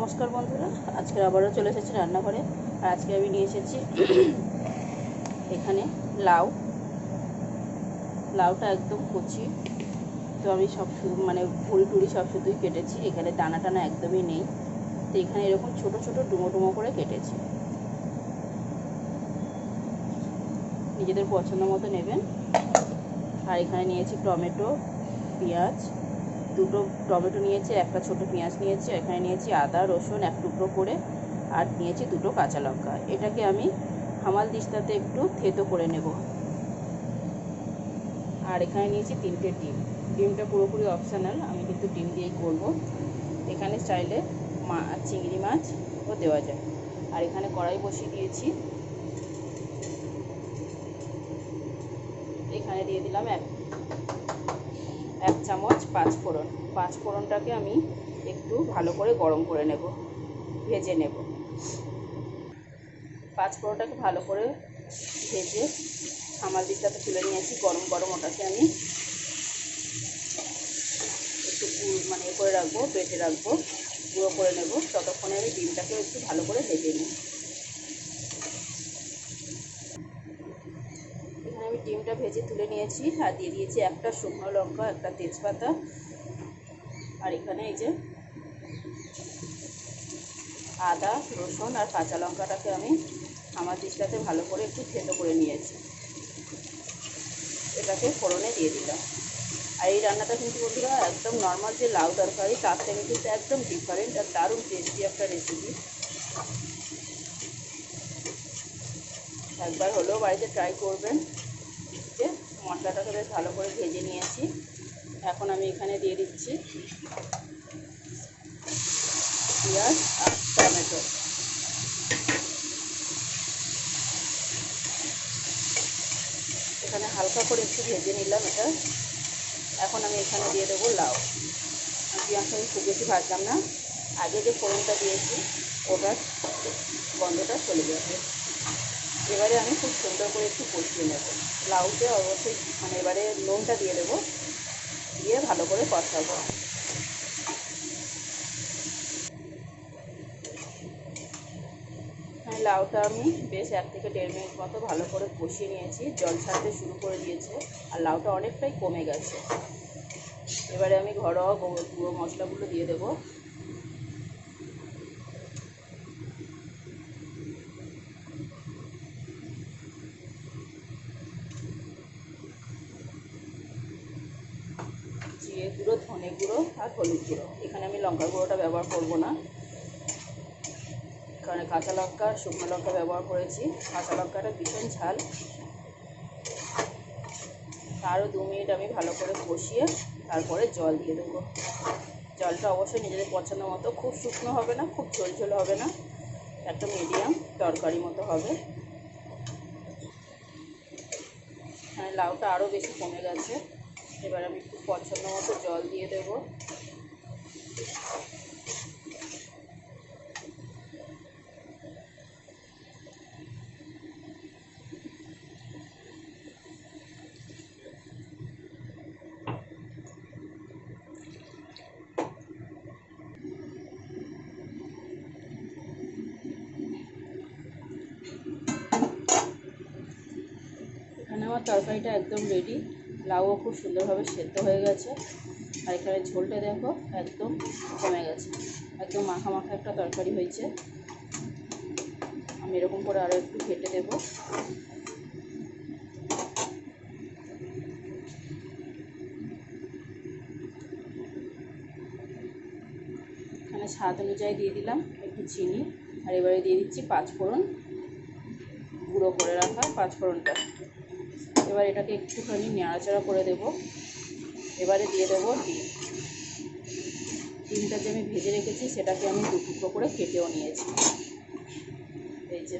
নমস্কার বন্ধুরা, আজকে আবারও চলে এসেছি রান্নাঘরে। আর আজকে আমি নিয়ে এসেছি এখানে লাউটা একদম কচি। তো আমি সব ভুড়ি টুড়ি সব শুধুই কেটেছি, এখানে দানা টানা একদমই নেই। তো এখানে এরকম ছোট ছোট ডুমো ডুমো করে কেটেছি, নিজেদের পছন্দ মতো নেবেন। আর এখানে নিয়েছি টমেটো, পেঁয়াজ, দুটো টমেটো নিয়েছি, একটা ছোট পেঁয়াজ নিয়েছি, এখানে নিয়েছি আদা রসুন এক টুকরো করে, আর নিয়েছি দুটো কাঁচা লঙ্কা। এটাকে আমি হামাল দিস্তাতে একটু থেতো করে নেব। আর এখানে নিয়েছি 3টে ডিম। ডিমটা পুরোপুরি অপশনাল, আমি কিন্তু ডিম দিয়েই করব। এখানে চাইলে চিংড়ি মাছও দেওয়া যায়। আর এখানে কড়াই বসিয়ে দিয়েছি, এখানে দিয়ে দিলাম এক চামচ পাঁচফোড়নটাকে আমি একটু ভালো করে গরম করে নেব, ভেজে নেব। পাঁচফোড়নটাকে ভালো করে ভেজে হামাল দিস্তাতে তুলে নিয়েছি। গরম গরম ওটাকে আমি একটু করে রাখবো, বেটে রাখবো, গুঁড়ো করে নেব। ততক্ষণে আমি ডিমটাকে একটু ভালো করে ভেজে নিই। এখানে আমি ডিমটা ভেজে তুলে নিয়েছি, আর দিয়ে দিয়েছি একটা শুকনো লঙ্কা, একটা তেজপাতা। আর এখানে এই যে আদা রসুন আর কাঁচা লঙ্কাটাকে আমি হামাল দিস্তাতে ভালো করে একটু থেতো করে নিয়েছি, এটাকে ফোড়নে দিয়ে দিলাম। আর এই রান্নাটা কিন্তু বন্ধুরা একদম নর্মাল যে লাউ তরকারি তার থেকে কিন্তু একদম ডিফারেন্ট আর দারুণ টেস্টি একটা রেসিপি। একবার হলেও বাড়িতে ট্রাই করবেন। যে মশলাটাকে বেশ ভালো করে ভেজে নিয়েছি, এখন আমি এখানে দিয়ে দিচ্ছি পেঁয়াজ আর টমেটো। এখানে হালকা করে একটু ভেজে নিলাম এটা। এখন আমি এখানে দিয়ে দেবো লাউ। পেঁয়াজটা আমি খুব বেশি ভাজলাম না, আগে যে ফোড়নটা দিয়েছি ওটার গন্ধটা চলে যাবে। এবারে আমি খুব সুন্দর করে একটু কষিয়ে নেব। লাউতে অবশ্যই এবারে নুনটা দিয়ে দেবো, দিয়ে ভালো করে কষাবো। লাউটা আমি বেশ 1 থেকে 1.5 মিনিট মতো ভালো করে কষিয়ে নিয়েছি, জল ছাড়তে শুরু করে দিয়েছে আর লাউটা অনেকটাই কমে গেছে। এবারে আমি ঘরোয়া গুঁড়ো মশলাগুলো দিয়ে দেবো। জিরে গুঁড়ো, ধনে গুঁড়ো আর হলুদ গুঁড়ো। এখানে আমি লঙ্কার গুঁড়োটা ব্যবহার করব না, কারণ কাঁচা লঙ্কা শুকনো লঙ্কা ব্যবহার করেছি। কাঁচা লঙ্কাটা ভীষণ ঝাল। আরও 2 মিনিট আমি ভালো করে কষিয়ে তারপরে জল দিয়ে দেবো। জলটা অবশ্যই নিজেদের পছন্দ মতো, খুব শুকনো হবে না, খুব ঝোলঝোল হবে না, একটা মিডিয়াম তরকারি মতো হবে। লাউটা আরও বেশি কমে গেছে, এবার আমি একটু পছন্দ মতো জল দিয়ে দেবো। এখানে আমার তরকারিটা একদম রেডি, লাউও খুব সুন্দরভাবে সেদ্ধ হয়ে গেছে। আর এখানে ঝোলটা দেখো একদম কমে গেছে, একদম মাখা মাখা একটা তরকারি হয়েছে। আমি এরকম করে আরও একটু কেটে দেবো। এখানে স্বাদ অনুযায়ী দিয়ে দিলাম একটু চিনি, আর এবারে দিয়ে দিচ্ছি পাঁচফোড়ন, গুঁড়ো করে রাখা পাঁচফোড়নটা। এবার এটাকে একটুখানি নাড়াচাড়া করে দেব। এবারে দিয়ে দেবো ডিমটা যে আমি ভেজে রেখেছি সেটাকে আমি 2 টুকরো করে কেটেও নিয়েছি। এই যে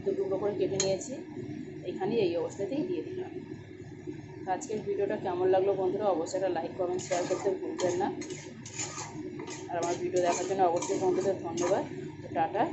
2 টুকরো করে কেটে নিয়েছি, এখানে এই অবস্থাতেই দিয়ে দিলাম। আজকের ভিডিওটা কেমন লাগলো বন্ধুরা অবশ্যই একটা লাইক কমেন্ট শেয়ার করতে ভুলবেন না। আর আমার ভিডিও দেখার জন্য অবশ্যই বন্ধুদের ধন্যবাদ। টাটা।